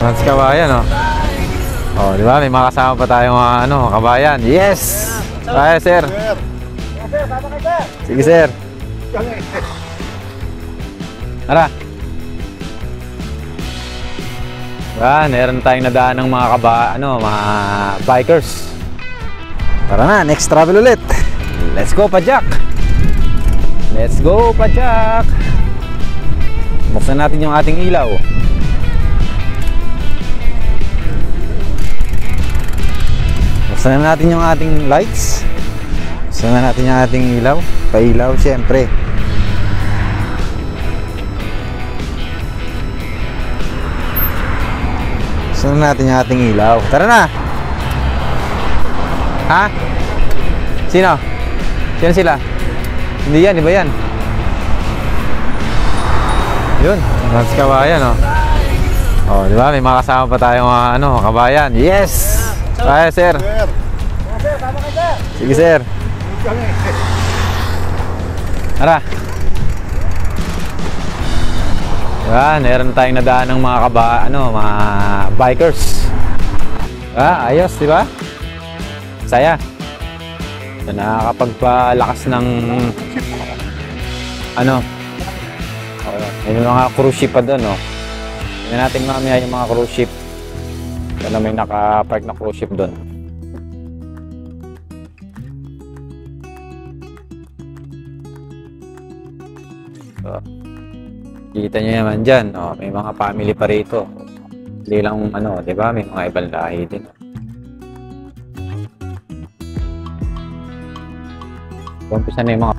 Mas kabayan, oh. Oh, di ba? May mga kasama pa tayong mga kabayan. Yes! Kaya, sir. Sir, tama kayo, sir. Sige, sir. Tara. Yan, meron tayong nadaan ng mga mga bikers. Tara na, next travel ulit. Let's go, Pajak. Let's go, Pajak. Buksan natin yung ating ilaw. Buksan natin yung ating lights. Buksan natin yung ating ilaw. Pailaw, syempre. Buksan natin yung ating ilaw. Tara na! Ha? Sino? Sino sila? Hindi yan, iba yan. Yun, mas kabayan, oh. Oh, di ba? May mga kasama pa tayong mga kabayan. Yes! Kaya, sir. Sir, tama kayo, sir. Sige, sir. Tara. Yan, meron tayong nadaan ng mga mga bikers. Ayos, di ba? Saya. So, nakakapagpalakas ng may mga cruise ship pa doon, oh. Tingnan natin mamaya yung mga cruise ship. Sana may nakapark na cruise ship doon. So, kita nyo naman dyan, oh, may mga family pa rito. Hindi lang di ba? May mga ibang lahi din. Umpisa na yung mga